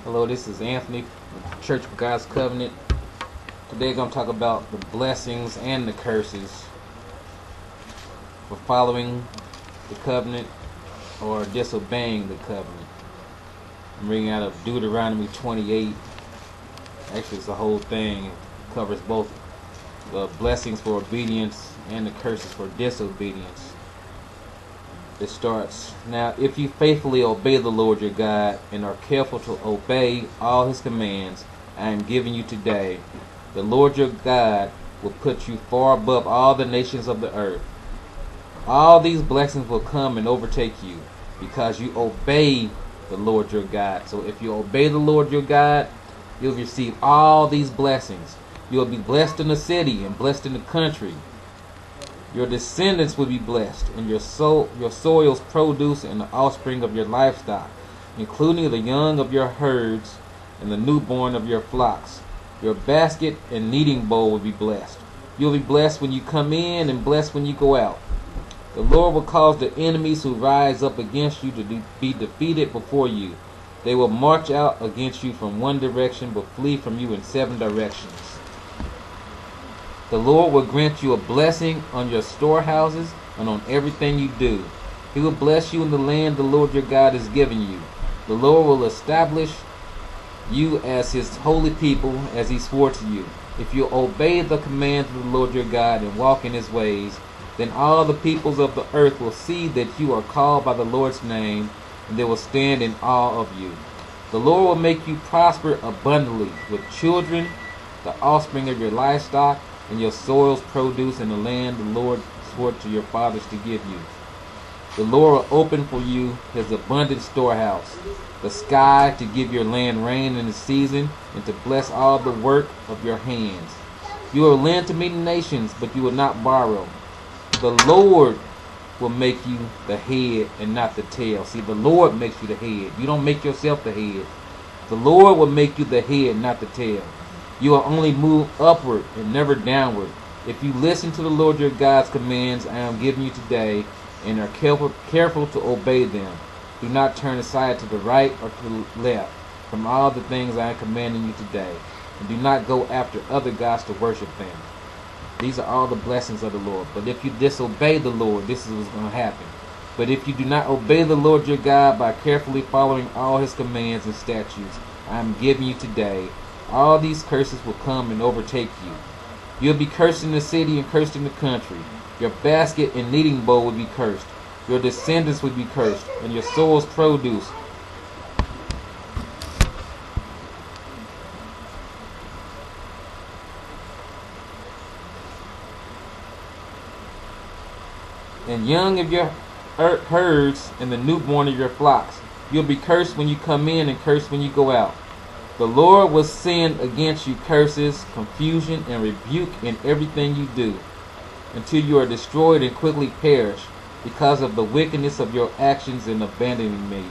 Hello, this is Anthony with Church of God's Covenant. Today I'm going to talk about the blessings and the curses for following the covenant or disobeying the covenant. I'm reading out of Deuteronomy 28. Actually, it's the whole thing. It covers both the blessings for obedience and the curses for disobedience. It starts, "Now if you faithfully obey the Lord your God and are careful to obey all his commands I am giving you today, the Lord your God will put you far above all the nations of the earth. All these blessings will come and overtake you because you obey the Lord your God." So if you obey the Lord your God, you'll receive all these blessings. You'll be blessed in the city and blessed in the country. Your descendants will be blessed, and your soil's produce and the offspring of your livestock, including the young of your herds and the newborn of your flocks. Your basket and kneading bowl will be blessed. You'll be blessed when you come in and blessed when you go out. The Lord will cause the enemies who rise up against you to be defeated before you. They will march out against you from one direction, but flee from you in 7 directions. The Lord will grant you a blessing on your storehouses and on everything you do. He will bless you in the land the Lord your God is giving you. The Lord will establish you as his holy people, as he swore to you. If you obey the commands of the Lord your God and walk in his ways, then all the peoples of the earth will see that you are called by the Lord's name, and they will stand in awe of you. The Lord will make you prosper abundantly with children, the offspring of your livestock, and your soil's produce in the land the Lord swore to your fathers to give you. The Lord will open for you his abundant storehouse, the sky to give your land rain in the season, and to bless all the work of your hands. You will lend to many nations, but you will not borrow. The Lord will make you the head and not the tail. See, the Lord makes you the head. You don't make yourself the head. The Lord will make you the head, not the tail. You will only move upward and never downward if you listen to the Lord your God's commands I am giving you today and are careful to obey them. Do not turn aside to the right or to the left from all the things I am commanding you today, and do not go after other gods to worship them. These are all the blessings of the Lord. But if you disobey the Lord, this is what's going to happen. But if you do not obey the Lord your God by carefully following all his commands and statutes I am giving you today, all these curses will come and overtake you. You'll be cursed in the city and cursed in the country. Your basket and kneading bowl will be cursed. Your descendants will be cursed, and your soil's produce. And young of your herds and the newborn of your flocks. You'll be cursed when you come in and cursed when you go out. The Lord will send against you curses, confusion, and rebuke in everything you do, until you are destroyed and quickly perish because of the wickedness of your actions in abandoning me.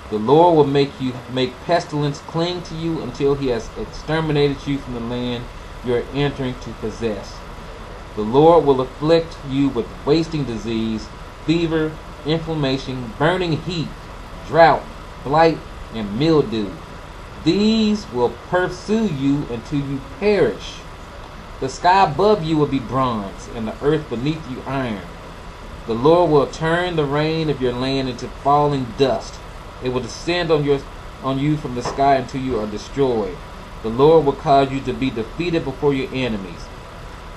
The Lord will make pestilence cling to you until he has exterminated you from the land you are entering to possess. The Lord will afflict you with wasting disease, fever, inflammation, burning heat, drought, blight, and mildew. These will pursue you until you perish. The sky above you will be bronze, and the earth beneath you iron. The Lord will turn the rain of your land into falling dust. It will descend on you from the sky until you are destroyed. The Lord will cause you to be defeated before your enemies.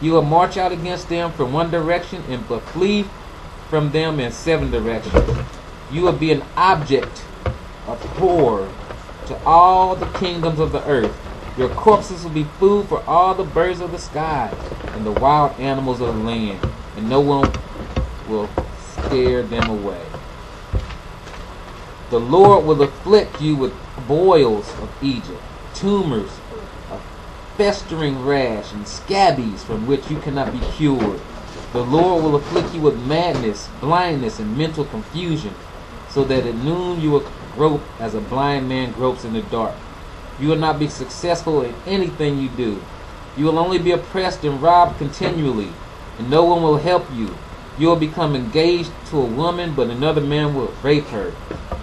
You will march out against them from one direction and but flee from them in 7 directions. You will be an object of horror to all the kingdoms of the earth. Your corpses will be food for all the birds of the sky and the wild animals of the land, and no one will scare them away. The Lord will afflict you with boils of Egypt, tumors, a festering rash, and scabies from which you cannot be cured. The Lord will afflict you with madness, blindness, and mental confusion, so that at noon you will grope as a blind man gropes in the dark. You will not be successful in anything you do. You will only be oppressed and robbed continually, and no one will help you. You will become engaged to a woman, but another man will rape her.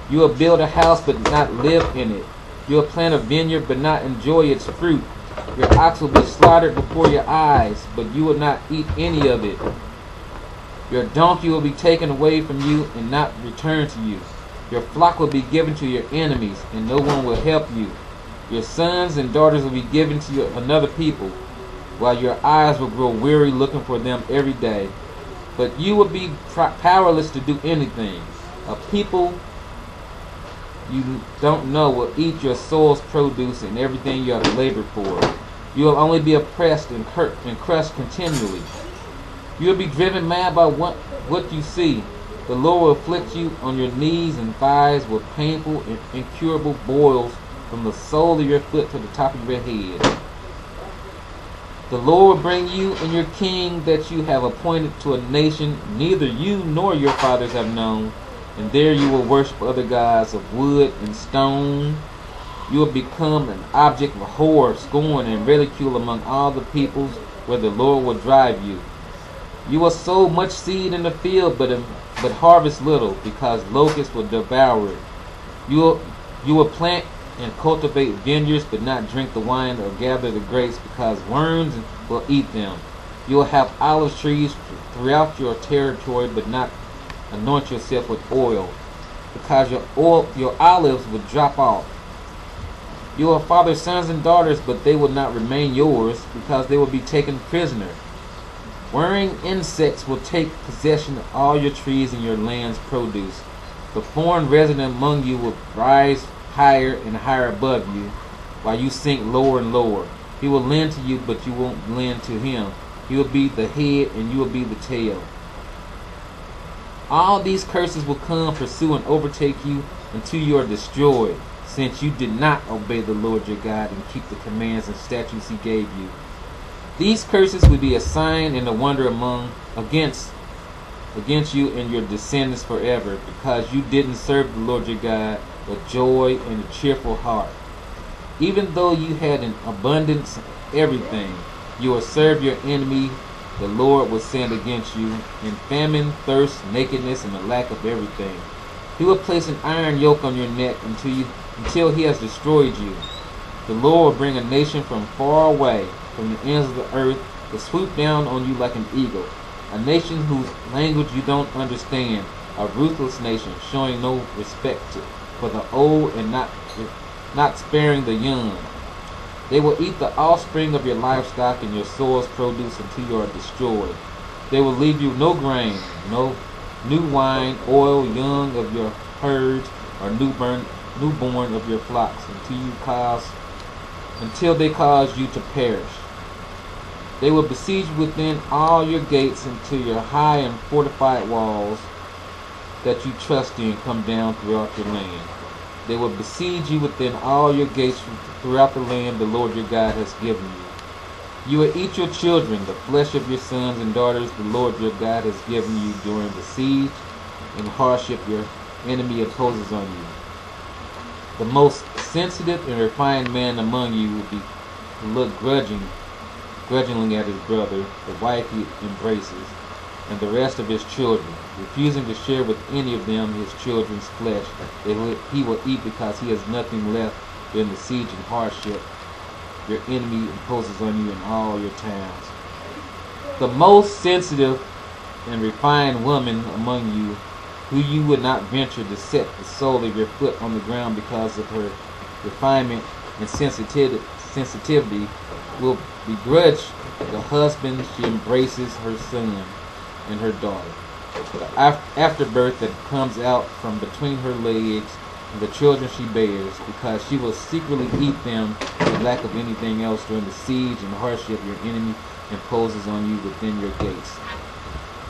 You will build a house but not live in it. You will plant a vineyard but not enjoy its fruit. Your ox will be slaughtered before your eyes, but you will not eat any of it. Your donkey will be taken away from you and not returned to you. Your flock will be given to your enemies, and no one will help you. Your sons and daughters will be given to another people, while your eyes will grow weary looking for them every day. But you will be powerless to do anything. A people you don't know will eat your soil's produce and everything you have labored for. You will only be oppressed and crushed continually. You will be driven mad by what you see. The Lord will afflict you on your knees and thighs with painful and incurable boils from the sole of your foot to the top of your head. The Lord will bring you and your king that you have appointed to a nation neither you nor your fathers have known, and there you will worship other gods of wood and stone. You will become an object of horror, scorn, and ridicule among all the peoples where the Lord will drive you. You will sow much seed in the field, but harvest little, because locusts will devour it. You will plant and cultivate vineyards, but not drink the wine or gather the grapes, because worms will eat them. You will have olive trees throughout your territory, but not anoint yourself with oil, because your olives will drop off. You will father sons and daughters, but they will not remain yours, because they will be taken prisoner. Worrying insects will take possession of all your trees and your land's produce. The foreign resident among you will rise higher and higher above you, while you sink lower and lower. He will lend to you, but you won't lend to him. He will be the head, and you will be the tail. All these curses will come, pursue, and overtake you until you are destroyed, since you did not obey the Lord your God and keep the commands and statutes he gave you. These curses will be a sign and a wonder against you and your descendants forever, because you didn't serve the Lord your God with joy and a cheerful heart. Even though you had an abundance of everything, you will serve your enemy. The Lord will send against you in famine, thirst, nakedness, and a lack of everything. He will place an iron yoke on your neck until he has destroyed you. The Lord will bring a nation from far away, from the ends of the earth, to swoop down on you like an eagle. A nation whose language you don't understand. A ruthless nation, showing no respect for the old and not sparing the young. They will eat the offspring of your livestock and your soil's produce until you are destroyed. They will leave you no grain, no new wine, oil, young of your herds, or newborn of your flocks, until they cause you to perish. They will besiege within all your gates until your high and fortified walls that you trust in come down throughout your land. They will besiege you within all your gates throughout the land the Lord your God has given you. You will eat your children, the flesh of your sons and daughters the Lord your God has given you during the siege and hardship your enemy imposes on you. The most sensitive and refined man among you will look grudgingly at his brother, the wife he embraces, and the rest of his children, refusing to share with any of them his children's flesh that he will eat, because he has nothing left during the siege and hardship your enemy imposes on you in all your towns. The most sensitive and refined woman among you, who you would not venture to set the sole of your foot on the ground because of her refinement and sensitivity, will begrudge the husband she embraces her son and her daughter, the afterbirth that comes out from between her legs, and the children she bears, because she will secretly eat them for lack of anything else during the siege and hardship your enemy imposes on you within your gates.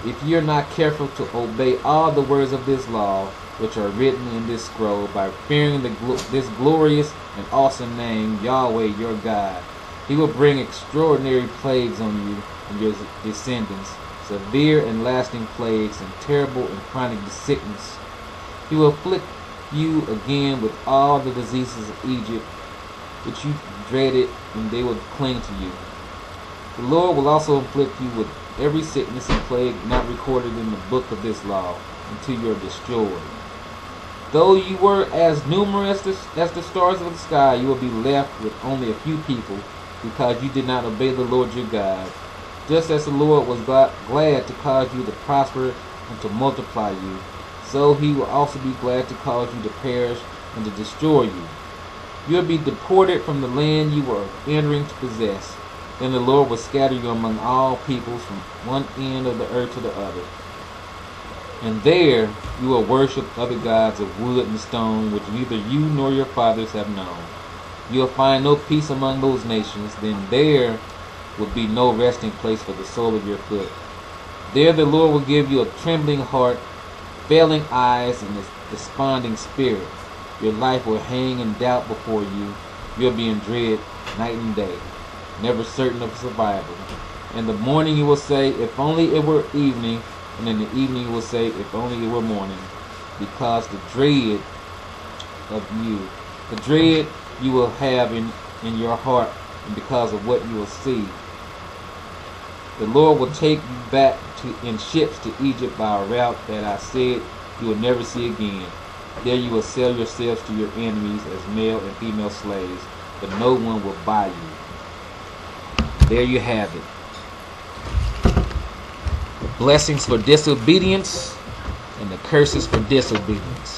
If you are not careful to obey all the words of this law, which are written in this scroll, by fearing this glorious and awesome name, Yahweh your God, he will bring extraordinary plagues on you and your descendants, severe and lasting plagues, and terrible and chronic sickness. He will afflict you again with all the diseases of Egypt, which you dreaded, and they will cling to you. The Lord will also afflict you with every sickness and plague not recorded in the book of this law, until you are destroyed. Though you were as numerous as the stars of the sky, you will be left with only a few people, because you did not obey the Lord your God. Just as the Lord was glad to cause you to prosper and to multiply you, so he will also be glad to cause you to perish and to destroy you. You will be deported from the land you were entering to possess. Then the Lord will scatter you among all peoples from one end of the earth to the other. And there you will worship other gods of wood and stone, which neither you nor your fathers have known. You will find no peace among those nations. Then there will be no resting place for the sole of your foot. There the Lord will give you a trembling heart, failing eyes, and a desponding spirit. Your life will hang in doubt before you. You'll be in dread night and day, never certain of survival. In the morning you will say, if only it were evening, and in the evening you will say, if only it were morning, because the dread you will have in your heart, and because of what you will see. The Lord will take you back in ships to Egypt by a route that I said you will never see again. There you will sell yourselves to your enemies as male and female slaves, but no one will buy you. There you have it. Blessings for disobedience and the curses for disobedience.